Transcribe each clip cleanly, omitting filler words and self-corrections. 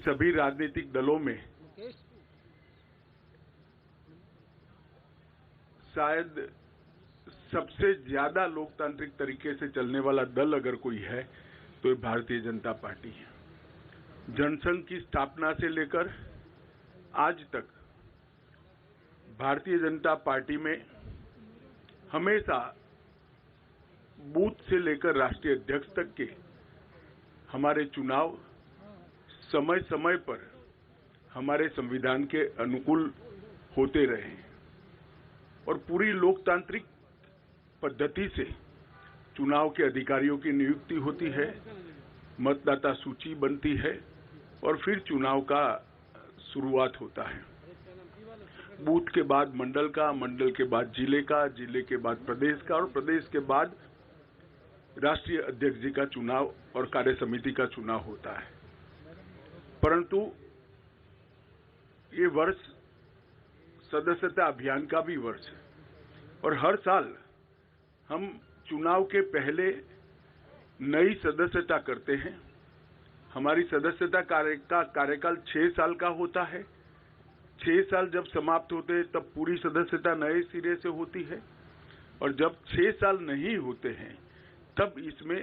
सभी राजनीतिक दलों में शायद सबसे ज्यादा लोकतांत्रिक तरीके से चलने वाला दल अगर कोई है तो ये भारतीय जनता पार्टी है। जनसंघ की स्थापना से लेकर आज तक भारतीय जनता पार्टी में हमेशा बूथ से लेकर राष्ट्रीय अध्यक्ष तक के हमारे चुनाव समय समय पर हमारे संविधान के अनुकूल होते रहे और पूरी लोकतांत्रिक पद्धति से चुनाव के अधिकारियों की नियुक्ति होती है, मतदाता सूची बनती है और फिर चुनाव का शुरुआत होता है। बूथ के बाद मंडल का, मंडल के बाद जिले का, जिले के बाद प्रदेश का और प्रदेश के बाद राष्ट्रीय अध्यक्ष जी का चुनाव और कार्य समिति का चुनाव होता है। परंतु ये वर्ष सदस्यता अभियान का भी वर्ष है और हर साल हम चुनाव के पहले नई सदस्यता करते हैं। हमारी सदस्यता का कार्यकाल 6 साल का होता है। 6 साल जब समाप्त होते हैं तब पूरी सदस्यता नए सिरे से होती है और जब 6 साल नहीं होते हैं तब इसमें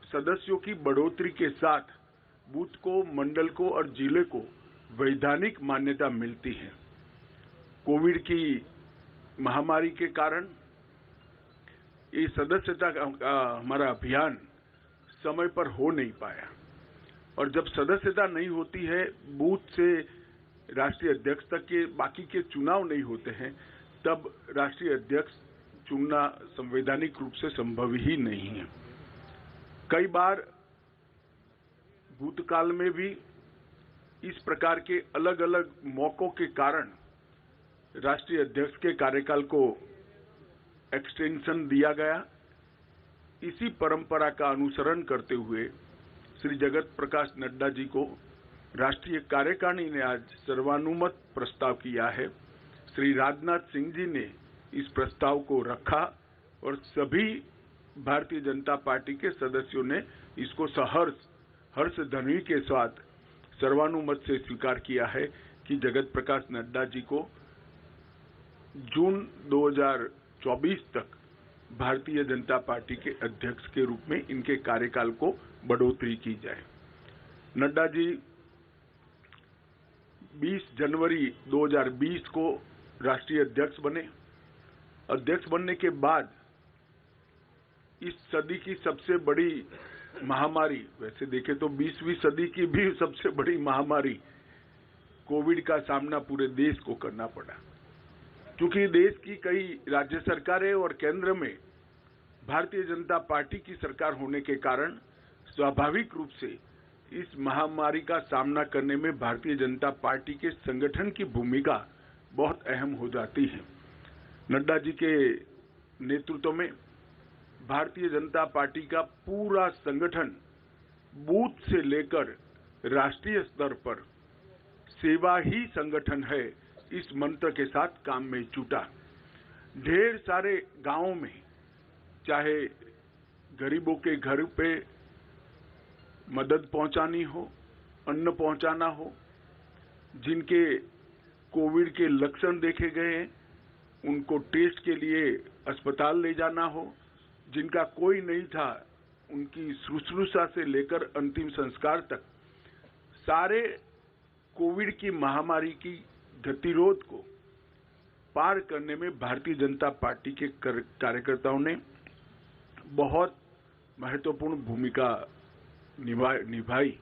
सदस्यों की बढ़ोतरी के साथ बूथ को, मंडल को और जिले को वैधानिक मान्यता मिलती है। कोविड की महामारी के कारण ये सदस्यता का हमारा अभियान समय पर हो नहीं पाया और जब सदस्यता नहीं होती है, बूथ से राष्ट्रीय अध्यक्ष तक के बाकी के चुनाव नहीं होते हैं, तब राष्ट्रीय अध्यक्ष चुनना संवैधानिक रूप से संभव ही नहीं है। कई बार भूतकाल में भी इस प्रकार के अलग अलग मौकों के कारण राष्ट्रीय अध्यक्ष के कार्यकाल को एक्सटेंशन दिया गया। इसी परंपरा का अनुसरण करते हुए श्री जगत प्रकाश नड्डा जी को राष्ट्रीय कार्यकारिणी ने आज सर्वानुमत प्रस्ताव किया है। श्री राजनाथ सिंह जी ने इस प्रस्ताव को रखा और सभी भारतीय जनता पार्टी के सदस्यों ने इसको हर्ष ध्वनि के साथ सर्वानुमत से स्वीकार किया है कि जगत प्रकाश नड्डा जी को जून 2024 तक भारतीय जनता पार्टी के अध्यक्ष के रूप में इनके कार्यकाल को बढ़ोतरी की जाए। नड्डा जी 20 जनवरी 2020 को राष्ट्रीय अध्यक्ष बने। अध्यक्ष बनने के बाद इस सदी की सबसे बड़ी महामारी, वैसे देखें तो 20वीं सदी की भी सबसे बड़ी महामारी कोविड का सामना पूरे देश को करना पड़ा। क्योंकि देश की कई राज्य सरकारें और केंद्र में भारतीय जनता पार्टी की सरकार होने के कारण स्वाभाविक रूप से इस महामारी का सामना करने में भारतीय जनता पार्टी के संगठन की भूमिका बहुत अहम हो जाती है। नड्डा जी के नेतृत्व में भारतीय जनता पार्टी का पूरा संगठन बूथ से लेकर राष्ट्रीय स्तर पर सेवा ही संगठन है, इस मंत्र के साथ काम में जुटा। ढेर सारे गांवों में चाहे गरीबों के घर पे मदद पहुंचानी हो, अन्न पहुंचाना हो, जिनके कोविड के लक्षण देखे गए हैं उनको टेस्ट के लिए अस्पताल ले जाना हो, जिनका कोई नहीं था उनकी शुश्रूषा से लेकर अंतिम संस्कार तक सारे कोविड की महामारी की गतिरोध को पार करने में भारतीय जनता पार्टी के कार्यकर्ताओं ने बहुत महत्वपूर्ण भूमिका निभाई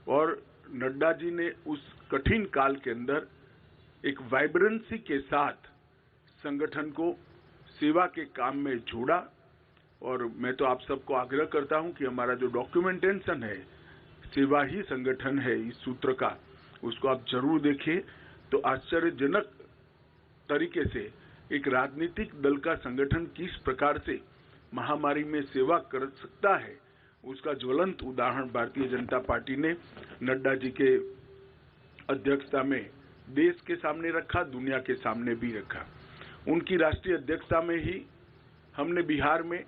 और नड्डा जी ने उस कठिन काल के अंदर एक वाइब्रेंसी के साथ संगठन को सेवा के काम में जोड़ा। और मैं तो आप सबको आग्रह करता हूं कि हमारा जो डॉक्यूमेंटेशन है, सेवा ही संगठन है, इस सूत्र का, उसको आप जरूर देखें। तो आश्चर्यजनक तरीके से एक राजनीतिक दल का संगठन किस प्रकार से महामारी में सेवा कर सकता है, उसका ज्वलंत उदाहरण भारतीय जनता पार्टी ने नड्डा जी के अध्यक्षता में देश के सामने रखा, दुनिया के सामने भी रखा। उनकी राष्ट्रीय अध्यक्षता में ही हमने बिहार में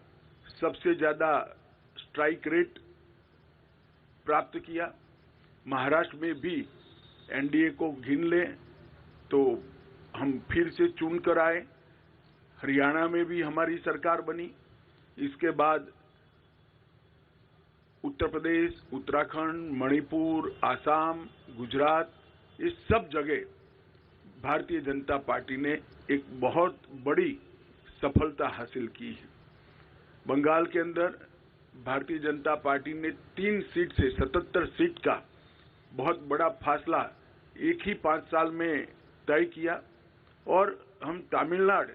सबसे ज्यादा स्ट्राइक रेट प्राप्त किया। महाराष्ट्र में भी एनडीए को गिन लें तो हम फिर से चुन कर आए। हरियाणा में भी हमारी सरकार बनी। इसके बाद उत्तर प्रदेश, उत्तराखंड, मणिपुर, आसाम, गुजरात, इस सब जगह भारतीय जनता पार्टी ने एक बहुत बड़ी सफलता हासिल की है। बंगाल के अंदर भारतीय जनता पार्टी ने 3 सीट से 77 सीट का बहुत बड़ा फासला एक ही 5 साल में तय किया और हम तमिलनाडु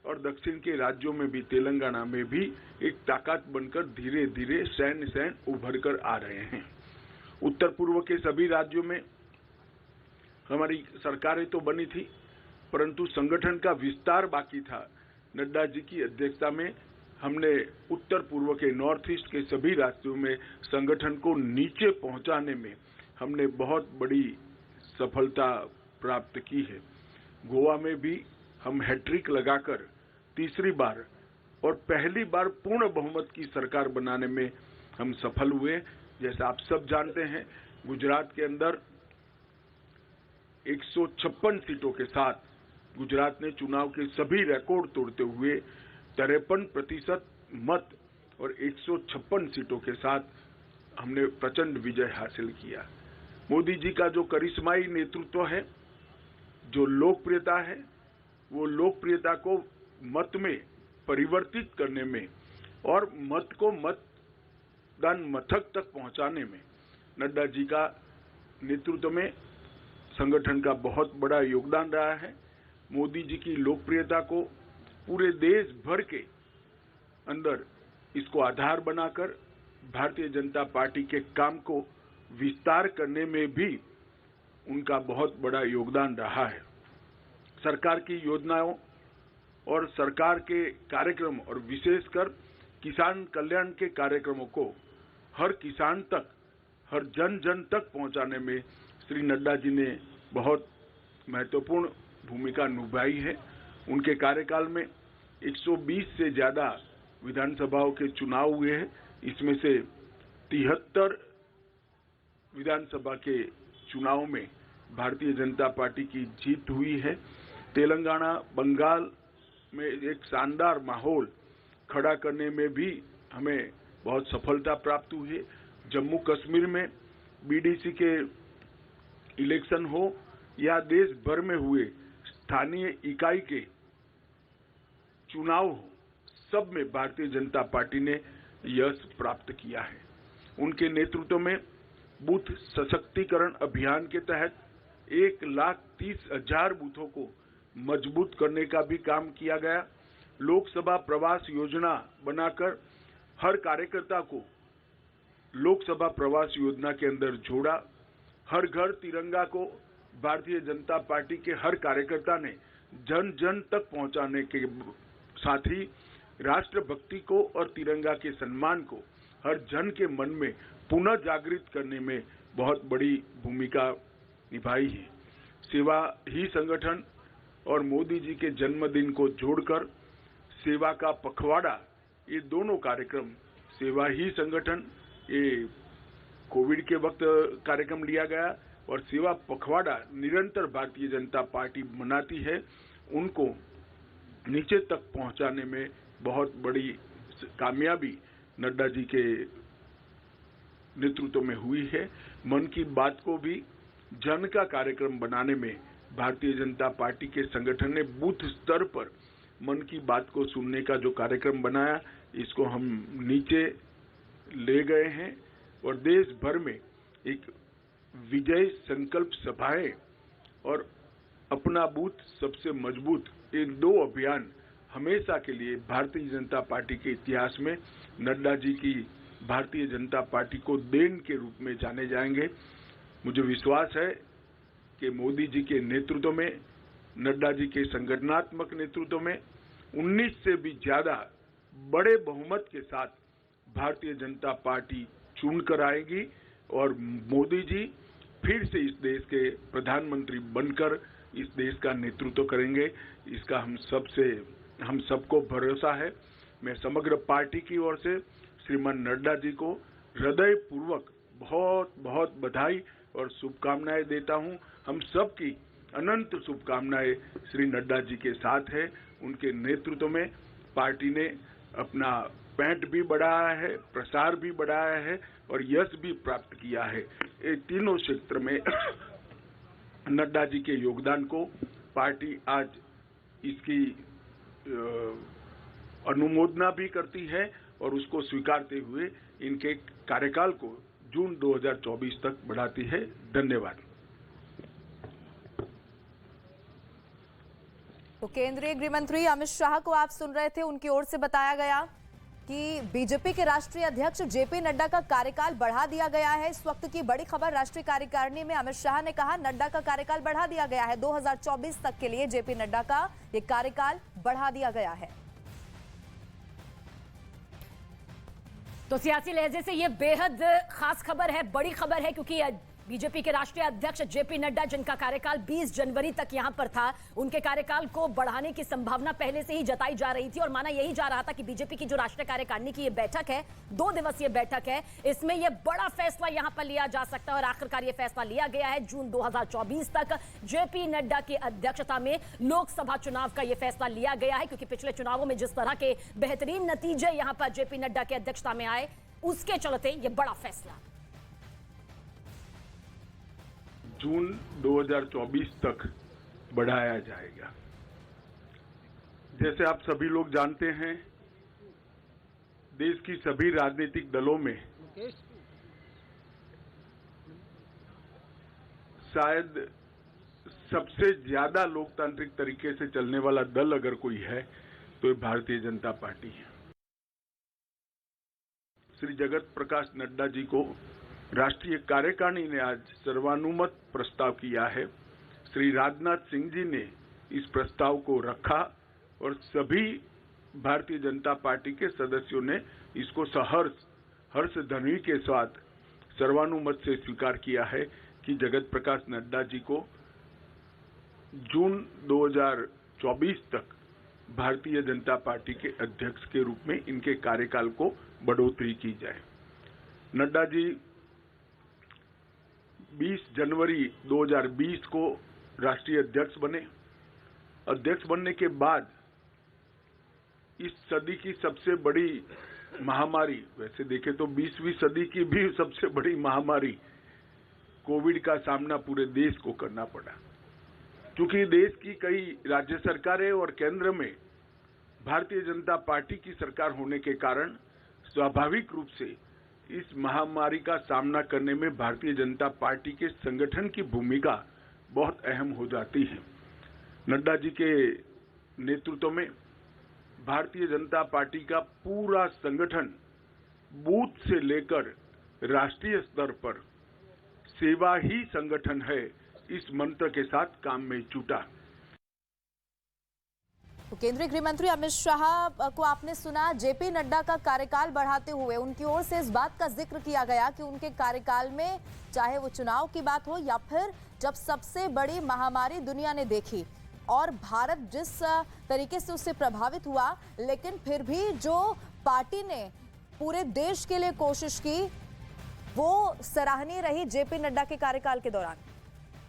और दक्षिण के राज्यों में भी, तेलंगाना में भी एक ताकत बनकर धीरे धीरे सैन उभर कर आ रहे हैं। उत्तर पूर्व के सभी राज्यों में हमारी सरकारें तो बनी थी, परंतु संगठन का विस्तार बाकी था। नड्डा जी की अध्यक्षता में हमने उत्तर पूर्व के नॉर्थ ईस्ट के सभी राज्यों में संगठन को नीचे पहुंचाने में हमने बहुत बड़ी सफलता प्राप्त की है। गोवा में भी हम हैट्रिक लगाकर तीसरी बार और पहली बार पूर्ण बहुमत की सरकार बनाने में हम सफल हुए। जैसा आप सब जानते हैं, गुजरात के अंदर 156 सीटों के साथ गुजरात ने चुनाव के सभी रिकॉर्ड तोड़ते हुए 53% मत और 156 सीटों के साथ हमने प्रचंड विजय हासिल किया। मोदी जी का जो करिश्माई नेतृत्व है, जो लोकप्रियता है, वो लोकप्रियता को मत में परिवर्तित करने में और मत को मतदान मथक तक पहुंचाने में नड्डा जी का नेतृत्व में संगठन का बहुत बड़ा योगदान रहा है। मोदी जी की लोकप्रियता को पूरे देश भर के अंदर इसको आधार बनाकर भारतीय जनता पार्टी के काम को विस्तार करने में भी उनका बहुत बड़ा योगदान रहा है। सरकार की योजनाओं और सरकार के कार्यक्रम और विशेषकर किसान कल्याण के कार्यक्रमों को हर किसान तक, हर जन जन तक पहुंचाने में श्री नड्डा जी ने बहुत महत्वपूर्ण भूमिका निभाई है। उनके कार्यकाल में 120 से ज्यादा विधानसभाओं के चुनाव हुए हैं। इसमें से 73 विधानसभा के चुनाव में भारतीय जनता पार्टी की जीत हुई है। तेलंगाना, बंगाल में एक शानदार माहौल खड़ा करने में भी हमें बहुत सफलता प्राप्त हुई है। जम्मू कश्मीर में बीडीसी के इलेक्शन हो या देश भर में हुए स्थानीय इकाई के चुनाव हो, सब में भारतीय जनता पार्टी ने यश प्राप्त किया है। उनके नेतृत्व में बूथ सशक्तिकरण अभियान के तहत 1,30,000 बूथों को मजबूत करने का भी काम किया गया। लोकसभा प्रवास योजना बनाकर हर कार्यकर्ता को लोकसभा प्रवास योजना के अंदर जोड़ा। हर घर तिरंगा को भारतीय जनता पार्टी के हर कार्यकर्ता ने जन जन तक पहुंचाने के साथ ही राष्ट्रभक्ति को और तिरंगा के सम्मान को हर जन के मन में पुनः जागृत करने में बहुत बड़ी भूमिका निभाई है। सेवा ही संगठन और मोदी जी के जन्मदिन को जोड़कर सेवा का पखवाड़ा, ये दोनों कार्यक्रम, सेवा ही संगठन ये कोविड के वक्त कार्यक्रम लिया गया और सेवा पखवाड़ा निरंतर भारतीय जनता पार्टी मनाती है, उनको नीचे तक पहुंचाने में बहुत बड़ी कामयाबी नड्डा जी के नेतृत्व में हुई है। मन की बात को भी जन का कार्यक्रम बनाने में भारतीय जनता पार्टी के संगठन ने बूथ स्तर पर मन की बात को सुनने का जो कार्यक्रम बनाया, इसको हम नीचे ले गए हैं और देश भर में एक विजय संकल्प सभाएं और अपना बूथ सबसे मजबूत, ये 2 अभियान हमेशा के लिए भारतीय जनता पार्टी के इतिहास में नड्डा जी की भारतीय जनता पार्टी को देन के रूप में जाने जाएंगे। मुझे विश्वास है कि मोदी जी के नेतृत्व में, नड्डा जी के संगठनात्मक नेतृत्व में 19 से भी ज्यादा बड़े बहुमत के साथ भारतीय जनता पार्टी चुनकर आएगी और मोदी जी फिर से इस देश के प्रधानमंत्री बनकर इस देश का नेतृत्व करेंगे। इसका हम सबको भरोसा है। मैं समग्र पार्टी की ओर से श्रीमान नड्डा जी को हृदयपूर्वक बहुत बहुत बधाई और शुभकामनाएं देता हूं। हम सब की अनंत शुभकामनाएं श्री नड्डा जी के साथ है। उनके नेतृत्व में पार्टी ने अपना पैंठ भी बढ़ाया है, प्रसार भी बढ़ाया है और यश भी प्राप्त किया है। ये तीनों क्षेत्र में नड्डा जी के योगदान को पार्टी आज इसकी अनुमोदना भी करती है और उसको स्वीकारते हुए इनके कार्यकाल को जून 2024 तक बढ़ाती है। धन्यवाद। तो केंद्रीय गृह मंत्री अमित शाह को आप सुन रहे थे। उनकी ओर से बताया गया कि बीजेपी के राष्ट्रीय अध्यक्ष जेपी नड्डा का कार्यकाल बढ़ा दिया गया है। इस वक्त की बड़ी खबर राष्ट्रीय कार्यकारिणी में अमित शाह ने कहा नड्डा का कार्यकाल बढ़ा दिया गया है। 2024 तक के लिए जेपी नड्डा का ये कार्यकाल बढ़ा दिया गया है। तो सियासी लहजे से ये बेहद खास खबर है, बड़ी खबर है, क्योंकि बीजेपी के राष्ट्रीय अध्यक्ष जेपी नड्डा जिनका कार्यकाल 20 जनवरी तक यहां पर था, उनके कार्यकाल को बढ़ाने की संभावना पहले से ही जताई जा रही थी और माना यही जा रहा था कि बीजेपी की जो राष्ट्रीय कार्यकारिणी की ये बैठक है, 2 दिवसीय बैठक है, इसमें यह बड़ा फैसला यहां पर लिया जा सकता है और आखिरकार यह फैसला लिया गया है। जून 2024 तक जेपी नड्डा की अध्यक्षता में लोकसभा चुनाव का यह फैसला लिया गया है, क्योंकि पिछले चुनावों में जिस तरह के बेहतरीन नतीजे यहां पर जेपी नड्डा की अध्यक्षता में आए, उसके चलते यह बड़ा फैसला जून 2024 तक बढ़ाया जाएगा। जैसे आप सभी लोग जानते हैं, देश की सभी राजनीतिक दलों में शायद सबसे ज्यादा लोकतांत्रिक तरीके से चलने वाला दल अगर कोई है तो ये भारतीय जनता पार्टी है। श्री जगत प्रकाश नड्डा जी को राष्ट्रीय कार्यकारिणी ने आज सर्वानुमत प्रस्ताव किया है। श्री राजनाथ सिंह जी ने इस प्रस्ताव को रखा और सभी भारतीय जनता पार्टी के सदस्यों ने इसको हर्ष ध्वनि के साथ सर्वानुमत से स्वीकार किया है कि जगत प्रकाश नड्डा जी को जून 2024 तक भारतीय जनता पार्टी के अध्यक्ष के रूप में इनके कार्यकाल को बढ़ोतरी की जाए। नड्डा जी 20 जनवरी 2020 को राष्ट्रीय अध्यक्ष बने। अध्यक्ष बनने के बाद इस सदी की सबसे बड़ी महामारी, वैसे देखें तो 20वीं सदी की भी सबसे बड़ी महामारी कोविड का सामना पूरे देश को करना पड़ा, क्योंकि देश की कई राज्य सरकारें और केंद्र में भारतीय जनता पार्टी की सरकार होने के कारण स्वाभाविक रूप से इस महामारी का सामना करने में भारतीय जनता पार्टी के संगठन की भूमिका बहुत अहम हो जाती है। नड्डा जी के नेतृत्व में भारतीय जनता पार्टी का पूरा संगठन बूथ से लेकर राष्ट्रीय स्तर पर सेवा ही संगठन है, इस मंत्र के साथ काम में जुटा। तो केंद्रीय गृह मंत्री अमित शाह को आपने सुना। जेपी नड्डा का कार्यकाल बढ़ाते हुए उनकी ओर से इस बात का जिक्र किया गया कि उनके कार्यकाल में चाहे वो चुनाव की बात हो या फिर जब सबसे बड़ी महामारी दुनिया ने देखी और भारत जिस तरीके से उससे प्रभावित हुआ, लेकिन फिर भी जो पार्टी ने पूरे देश के लिए कोशिश की वो सराहनीय रही जेपी नड्डा के कार्यकाल के दौरान।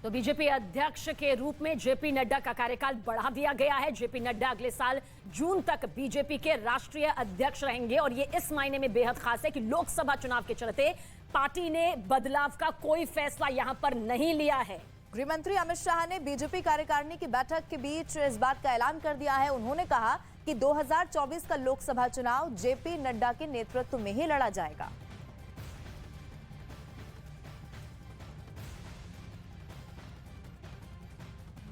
तो बीजेपी अध्यक्ष के रूप में जेपी नड्डा का कार्यकाल बढ़ा दिया गया है। जेपी नड्डा अगले साल जून तक बीजेपी के राष्ट्रीय अध्यक्ष रहेंगे और ये इस मायने में बेहद खास है कि लोकसभा चुनाव के चलते पार्टी ने बदलाव का कोई फैसला यहां पर नहीं लिया है। गृह मंत्री अमित शाह ने बीजेपी कार्यकारिणी की बैठक के बीच इस बात का ऐलान कर दिया है। उन्होंने कहा कि 2024 का लोकसभा चुनाव जेपी नड्डा के नेतृत्व में ही लड़ा जाएगा।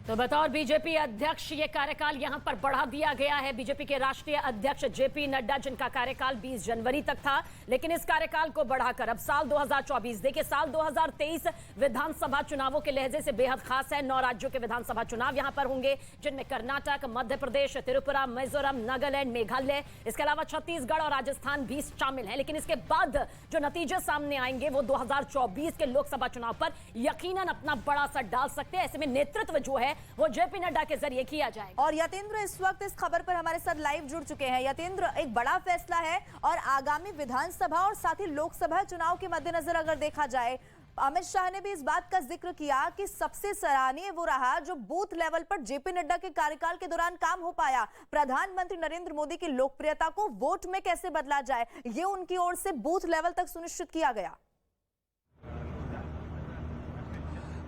तो बतौर बीजेपी अध्यक्ष ये कार्यकाल यहां पर बढ़ा दिया गया है। बीजेपी के राष्ट्रीय अध्यक्ष जेपी नड्डा जिनका कार्यकाल 20 जनवरी तक था, लेकिन इस कार्यकाल को बढ़ाकर अब साल 2024 देखिए, साल 2023 विधानसभा चुनावों के लहजे से बेहद खास है। 9 राज्यों के विधानसभा चुनाव यहां पर होंगे, जिनमें कर्नाटक, मध्य प्रदेश, त्रिपुरा, मिजोरम, नागालैंड, मेघालय, इसके अलावा छत्तीसगढ़ और राजस्थान भी शामिल है। लेकिन इसके बाद जो नतीजे सामने आएंगे वो 2024 के लोकसभा चुनाव पर यकीनन अपना बड़ा असर डाल सकते हैं। ऐसे में नेतृत्व जो है वो जेपी नड्डा के जरिए किया जाएगा। और यतेंद्र इस वक्त इस खबर पर हमारे साथ लाइव जुड़ चुके हैं। यतेंद्र, एक बड़ा फैसला है और आगामी विधानसभा और साथ ही लोकसभा चुनाव के मद्देनजर अगर देखा जाए अमित शाह ने भी इस बात का जिक्र किया कि सबसे सराहनीय वो रहा जो बूथ लेवल पर जेपी नड्डा के कार्यकाल के दौरान काम हो पाया। प्रधानमंत्री नरेंद्र मोदी की लोकप्रियता को वोट में कैसे बदला जाए, ये उनकी ओर से बूथ लेवल तक सुनिश्चित किया गया।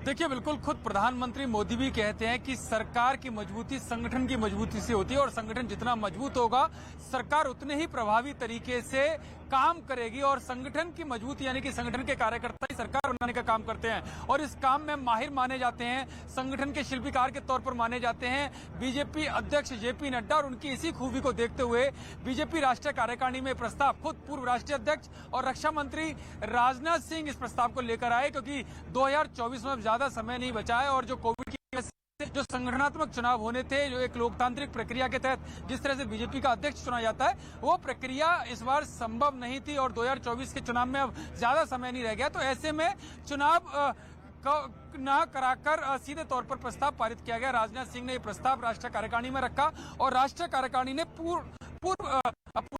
देखिए, बिल्कुल खुद प्रधानमंत्री मोदी भी कहते हैं कि सरकार की मजबूती संगठन की मजबूती से होती है और संगठन जितना मजबूत होगा सरकार उतने ही प्रभावी तरीके से काम करेगी और संगठन की मजबूती यानी कि संगठन के कार्यकर्ता ही सरकार बनाने का काम करते हैं और इस काम में माहिर माने जाते हैं, संगठन के शिल्पकार के तौर पर माने जाते हैं बीजेपी अध्यक्ष जेपी नड्डा। और उनकी इसी खूबी को देखते हुए बीजेपी राष्ट्रीय कार्यकारिणी में प्रस्ताव खुद पूर्व राष्ट्रीय अध्यक्ष और रक्षा मंत्री राजनाथ सिंह इस प्रस्ताव को लेकर आए, क्योंकि 2024 में ज्यादा समय नहीं बचा है और जो कोविड की जो संगठनात्मक चुनाव होने थे, जो एक लोकतांत्रिक प्रक्रिया के तहत जिस तरह से बीजेपी का अध्यक्ष चुना जाता है, वो प्रक्रिया इस बार संभव नहीं थी और 2024 के चुनाव में अब ज्यादा समय नहीं रह गया। तो ऐसे में चुनाव न कराकर सीधे तौर पर प्रस्ताव पारित किया गया। राजनाथ सिंह ने यह प्रस्ताव राष्ट्रीय कार्यकारिणी में रखा और राष्ट्रीय कार्यकारिणी ने पूर्ण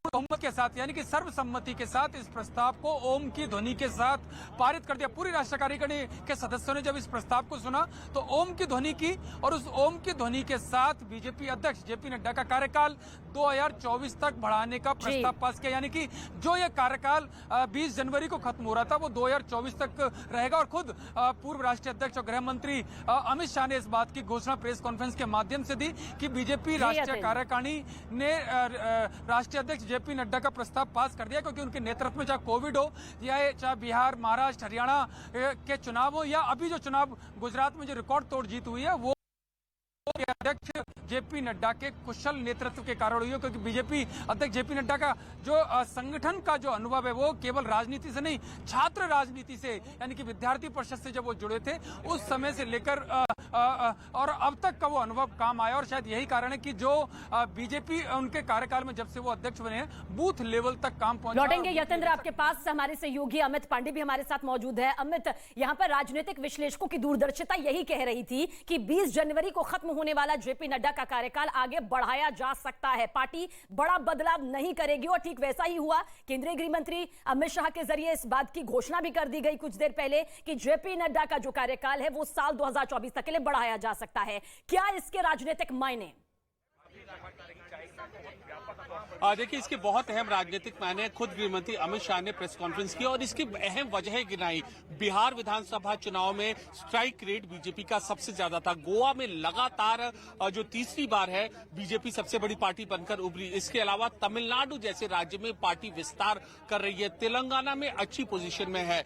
बहुमत के साथ यानी कि सर्वसम्मति के साथ इस प्रस्ताव को ओम की ध्वनि के साथ पारित कर दिया। पूरी राष्ट्रीय कार्यकारिणी के सदस्यों ने जब इस प्रस्ताव को सुना तो ओम की ध्वनि की और उस ओम की ध्वनि के साथ बीजेपी अध्यक्ष जेपी नड्डा का कार्यकाल 2024 तक बढ़ाने का प्रस्ताव पास किया। यानी कि जो ये कार्यकाल 20 जनवरी को खत्म हो रहा था वो 2024 तक रहेगा। और खुद पूर्व राष्ट्रीय अध्यक्ष और गृह मंत्री अमित शाह ने इस बात की घोषणा प्रेस कॉन्फ्रेंस के माध्यम से दी कि बीजेपी राष्ट्रीय कार्यकारिणी ने राष्ट्रीय अध्यक्ष जेपी नड्डा का प्रस्ताव पास कर दिया, क्योंकि उनके नेतृत्व में चाहे कोविड हो या चाहे बिहार, महाराष्ट्र, हरियाणा के चुनाव हो या अभी जो चुनाव गुजरात में जो रिकॉर्ड तोड़ जीत हुई है वो अध्यक्ष जेपी नड्डा के कुशल नेतृत्व के कारण हुई है। क्योंकि बीजेपी अध्यक्ष जेपी नड्डा का जो संगठन का जो अनुभव है वो केवल राजनीति से नहीं, छात्र राजनीति से यानी कि विद्यार्थी परिषद से जब वो जुड़े थे उस समय से लेकर और अब तक का वो अनुभव काम आया। और शायद यही कारण है कि जो बीजेपी उनके कार्यकाल में जब से वो अध्यक्ष बने हैं बूथ लेवल तक काम पहुंचा। लौटेंगे यतेंद्र आपके पास, हमारे सहयोगी अमित पांडे भी हमारे साथ मौजूद है। अमित, यहाँ पर राजनीतिक विश्लेषकों की दूरदर्शिता यही कह रही थी कि 20 जनवरी को खत्म होने वाला जेपी नड्डा का कार्यकाल आगे बढ़ाया जा सकता है, पार्टी बड़ा बदलाव नहीं करेगी और ठीक वैसा ही हुआ। केंद्रीय गृह मंत्री अमित शाह के जरिए इस बात की घोषणा भी कर दी गई कुछ देर पहले कि जेपी नड्डा का जो कार्यकाल है वो साल 2024 तक के लिए बढ़ाया जा सकता है। क्या इसके राजनीतिक मायने? देखिए, इसके बहुत अहम राजनीतिक मायने खुद गृह मंत्री अमित शाह ने प्रेस कॉन्फ्रेंस की और इसकी अहम वजह गिनाई। बिहार विधानसभा चुनाव में स्ट्राइक रेट बीजेपी का सबसे ज्यादा था। गोवा में लगातार जो तीसरी बार है बीजेपी सबसे बड़ी पार्टी बनकर उभरी। इसके अलावा तमिलनाडु जैसे राज्य में पार्टी विस्तार कर रही है। तेलंगाना में अच्छी पोजीशन में है।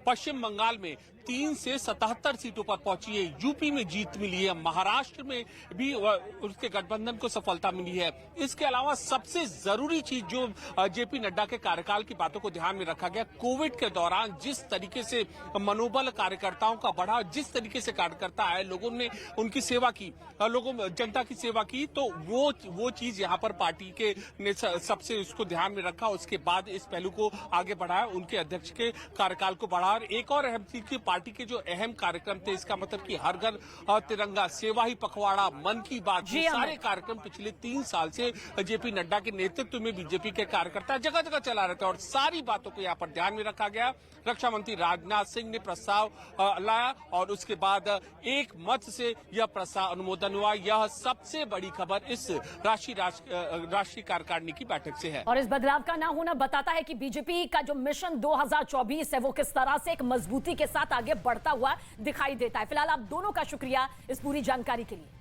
पश्चिम बंगाल में 3 से 77 सीटों पर पहुंची है। यूपी में जीत मिली है। महाराष्ट्र में भी उसके गठबंधन को सफलता मिली है। इसके अलावा सबसे जरूरी चीज जो जेपी नड्डा के कार्यकाल की बातों को ध्यान में रखा गया, कोविड के दौरान जिस तरीके से मनोबल कार्यकर्ताओं का बढ़ा, जिस तरीके से कार्यकर्ता आए, लोगों ने उनकी सेवा की, जनता की सेवा की, तो वो चीज यहाँ पर पार्टी के ने सबसे उसको ध्यान में रखा। उसके बाद इस पहलू को आगे बढ़ाया, उनके अध्यक्ष के कार्यकाल को बढ़ा। और एक और अहम चीज की पार्टी के जो अहम कार्यक्रम थे, इसका मतलब कि हर घर तिरंगा, सेवा ही पखवाड़ा, मन की बात, ये सारे कार्यक्रम पिछले 3 साल से जेपी नड्डा के नेतृत्व में बीजेपी के कार्यकर्ता जगह जगह चला रहे थे और सारी बातों को यहाँ पर ध्यान में रखा गया। रक्षा मंत्री राजनाथ सिंह ने प्रस्ताव लाया और उसके बाद एक मत से यह प्रस्ताव अनुमोदन हुआ। यह सबसे बड़ी खबर इस राष्ट्रीय कार्यकारिणी की बैठक से है। और इस बदलाव का ना होना बताता है कि बीजेपी का जो मिशन 2024 है वो किस तरह से एक मजबूती के साथ आगे बढ़ता हुआ दिखाई देता है। फिलहाल आप दोनों का शुक्रिया इस पूरी जानकारी के लिए।